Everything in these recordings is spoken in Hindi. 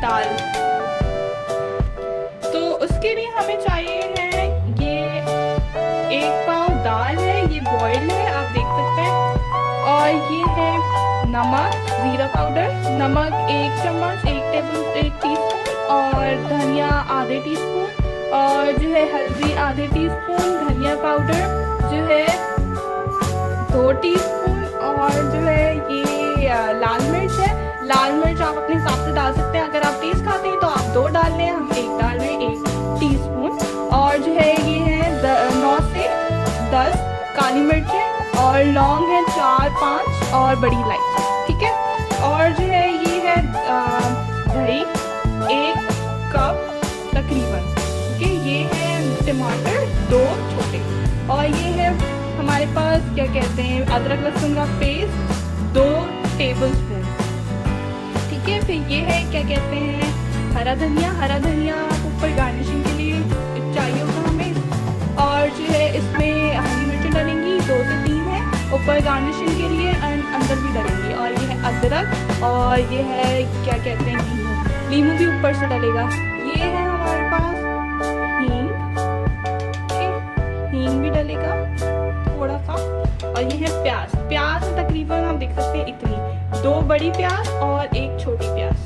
दाल। तो उसके लिए हमें चाहिए है ये 1 पाव दाल है, ये बॉइल्ड है आप देख सकते हैं। और ये है नमक, जीरा पाउडर, नमक 1 चम्मच, 1 टीस्पून, और धनिया आधे टीस्पून, और जो है हल्दी आधे टीस्पून, धनिया पाउडर जो है 2 टीस्पून, और जो है ये लाल मिर्च है। लाल मिर्च आप अपने हिसाब से डाल सकते हैं, अगर आप तेज खाते हैं तो आप 2 डाल लें, हम 1 डाल रहे हैं 1 टीस्पून। और जो है ये है 9 से 10 काली मिर्चें, और लौंग है 4-5, और बड़ी इलायची, ठीक है। और जो है ये है दही 1 कप तकरीबन, ठीक है। ये है टमाटर 2 छोटे, और ये है हमारे पास क्या कहते हैं अदरक लहसुन का पेस्ट 2 टेबलस्पून, ठीक है। फिर ये है क्या कहते हैं हरा धनिया ऊपर गार्निशिंग के लिए चाहिए होगा हमें। और जो है इसमें हरी मिर्च डलेंगी 2 से 3 है ऊपर गार्निशिंग के लिए, एंड अंदर भी डलेंगी। और ये है अदरक, और ये है क्या कहते हैं नींबू भी ऊपर से डलेगा। ये है हमारे पास हींग, हींग भी डलेगा थोड़ा सा। और ये है प्याज तकरीबन आप देख सकते हैं इतनी, 2 बड़ी प्याज और 1 छोटी प्याज,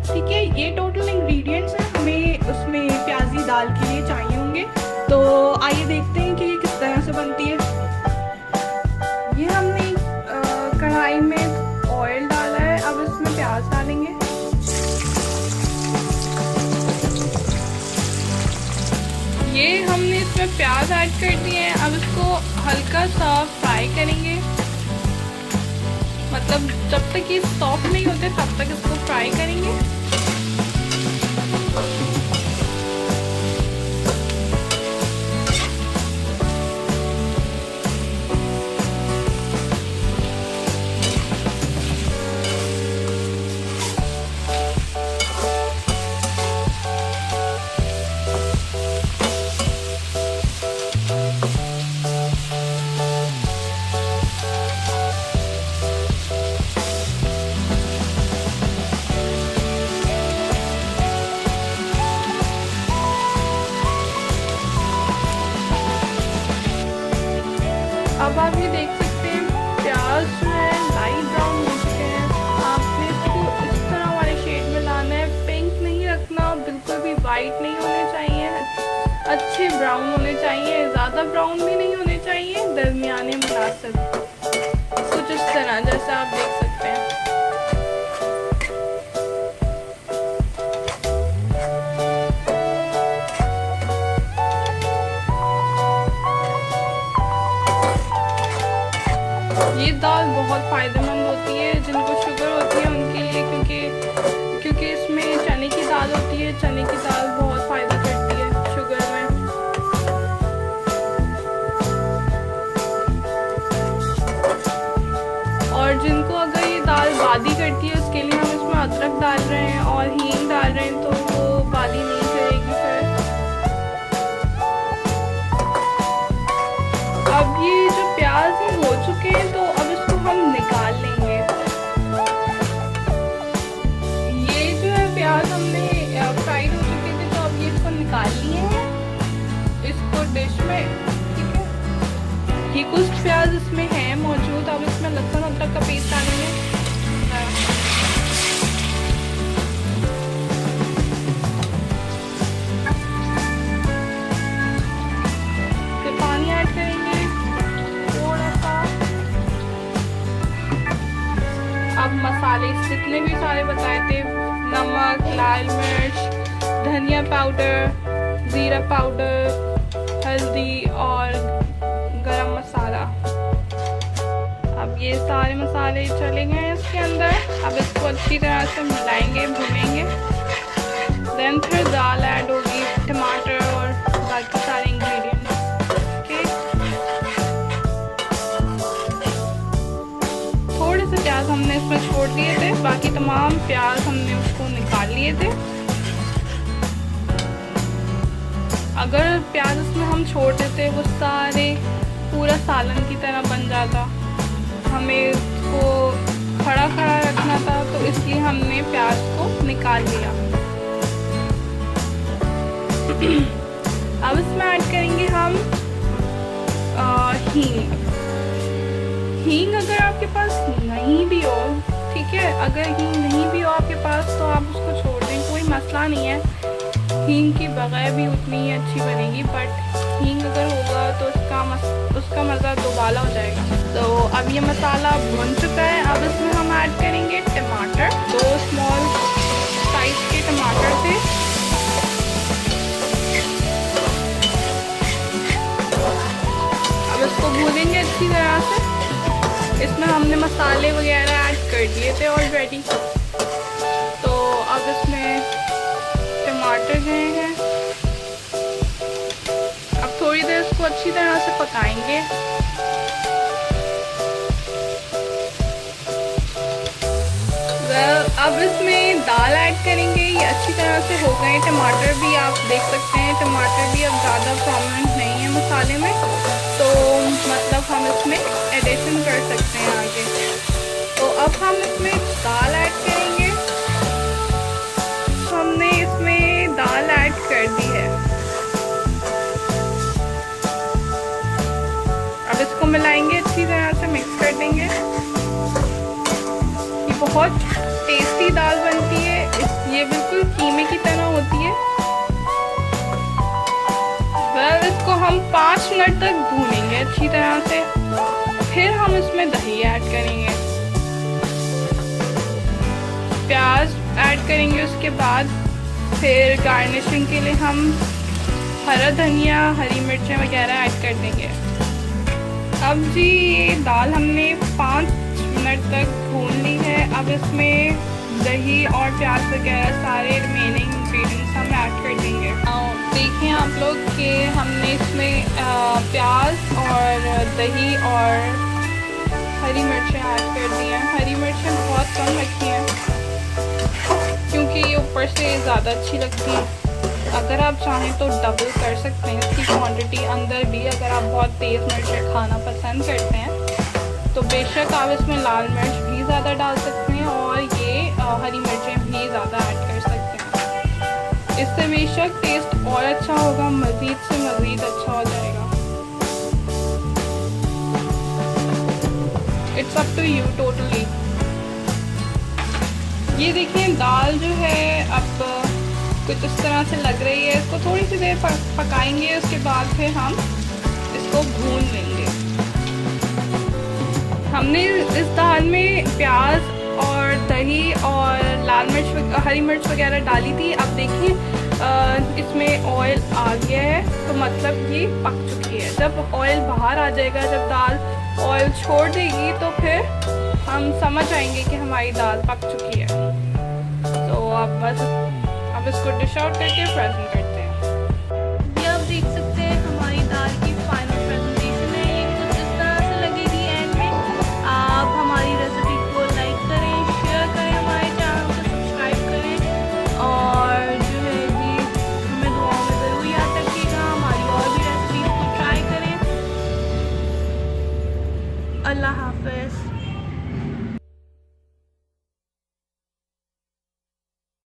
ठीक है। ये टोटल इंग्रेडिएंट्स हैं हमें उसमें प्याजी दाल के लिए चाहिए होंगे। तो आइए देखते हैं कि ये किस तरह से बनती है। ये हमने कढ़ाई में ऑयल डाला है, अब इसमें प्याज डालेंगे। ये हमने इसमें प्याज ऐड कर दिए हैं, अब इसको हल्का सा फ्राई करेंगे, मतलब जब तक ये सॉफ्ट नहीं होते तब तक इसको फ्राई करेंगे। अब आप ये देख सकते हैं प्याज जो है लाइट ब्राउन हो चुके हैं। आपने इसको इस तरह वाले शेड में लाना है, पिंक नहीं रखना, बिल्कुल भी वाइट नहीं होने चाहिए, अच्छे ब्राउन होने चाहिए, ज़्यादा ब्राउन भी नहीं होने चाहिए, दरमियाने मुनासिब, कुछ इस तरह जैसा आप देख सकते हैं। ये दाल बहुत फ़ायदेमंद होती है जिनको शुगर होती है उनके लिए, क्योंकि इसमें चने की दाल होती है। चने की दाल बहुत फ़ायदा करती है शुगर में। और जिनको अगर ये दाल बादी करती है उसके लिए हम इसमें अदरक डाल रहे हैं और हींग डाल रहे हैं, तो वो बादी नहीं करेगी फिर। अब ये जो प्याज हो चुके हैं तो अब इसको हम निकाल लेंगे। ये जो है प्याज हमने फ्राइड हो चुके थे, तो अब ये इसको निकाल लिए हैं इसको डिश में, ठीक है। ये कुछ प्याज इसमें है मौजूद, अब इसमें लहसुन अदरक का पेस्ट डालेंगे। फिर पानी ऐड करेंगे थोड़ा सा। अब मसाले जितने भी सारे बताए थे, नमक, लाल मिर्च, धनिया पाउडर, जीरा पाउडर, हल्दी और गरम मसाला, अब ये सारे मसाले चले गए हैं इसके अंदर। अब इसको अच्छी तरह से मिलाएंगे, भूनेंगे। देन फिर दाल ऐड होगी, टमाटर और बाकी सारे इंग्रेडिएंट्स, ओके। थोड़े से प्याज हमने इसमें छोड़ दिए थे, बाकी तमाम प्याज हमने उसको निकाल लिए थे। अगर प्याज इसमें हम छोड़ देते वो सारे पूरा सालन की तरह बन जाता। हमें इसको खड़ा खड़ा रखना था, तो इसलिए हमने प्याज को निकाल लिया। अब इसमें ऐड करेंगे हम हींग। हींग अगर आपके पास नहीं भी हो, ठीक है, अगर हींग नहीं भी हो आपके पास तो आप उसको छोड़ दें, कोई मसला नहीं है। हींग के बगैर भी उतनी ही अच्छी बनेगी, बट हींग अगर होगा तो उसका मज़ा दोबाला हो जाएगा। तो अब ये मसाला भुन चुका है। अब इसमें हम ऐड करेंगे टमाटर। 2 स्मॉल साइज के टमाटर थे। अब इसको भूनेंगे अच्छी तरह से। इसमें हमने मसाले वगैरह ऐड कर दिए थे ऑलरेडी। तो अब इसमें टमाटर गए हैं। अब थोड़ी देर इसको अच्छी तरह से पकाएंगे। अब इसमें दाल ऐड करेंगे। ये अच्छी तरह से हो गए। टमाटर भी आप देख सकते हैं, टमाटर भी अब ज़्यादा प्रोमिनेंट नहीं है मसाले में, तो मतलब हम इसमें एडिशन कर सकते हैं आगे। तो अब हम इसमें दाल ऐड करेंगे। हमने इसमें दाल ऐड कर दी है। अब इसको मिलाएंगे, अच्छी तरह से मिक्स कर देंगे। ये बहुत टेस्टी दाल बनती है। ये बिल्कुल कीमे की तरह होती है। इसको हम 5 मिनट तक भूनेंगे अच्छी तरह से। फिर हम इसमें दही ऐड करेंगे, प्याज ऐड करेंगे। उसके बाद फिर गार्निशिंग के लिए हम हरा धनिया, हरी मिर्चें वगैरह ऐड कर देंगे। अब जी ये दाल हमने 5 मिनट तक भून ली है। अब इसमें दही और प्याज वगैरह सारे रिमेनिंग इंग्रेडिएंट्स हम ऐड कर देंगे। देखें आप लोग कि हमने इसमें प्याज और दही और हरी मिर्चें ऐड कर दी हैं। हरी मिर्चें बहुत कम रखी हैं क्योंकि ये ऊपर से ज़्यादा अच्छी लगती है। अगर आप चाहें तो डबल कर सकते हैं इसकी क्वांटिटी अंदर भी। अगर आप बहुत तेज़ मिर्चें खाना पसंद करते हैं तो बेशक आप इसमें लाल मिर्च भी ज़्यादा डाल सकते हैं और ये हरी मिर्चें भी ज़्यादा ऐड कर सकते हैं। इससे बेशक टेस्ट और अच्छा होगा, मज़ीद से मज़ीद अच्छा हो जाएगा। It's up to you totally. ये देखिए दाल जो है अब कुछ इस तरह से लग रही है। इसको थोड़ी सी देर पकाएंगे, उसके बाद फिर हम इसको भून लेंगे। हमने इस दाल में प्याज और दही और लाल मिर्च, हरी मिर्च वगैरह डाली थी। अब देखिए इसमें ऑयल आ गया है, तो मतलब ये पक चुकी है। जब ऑयल बाहर आ जाएगा, जब दाल ऑयल छोड़ देगी, तो फिर हम समझ आएंगे कि हमारी दाल पक चुकी है। तो अब बस अब इसको डिश आउट करके प्रेजेंट करते हैं।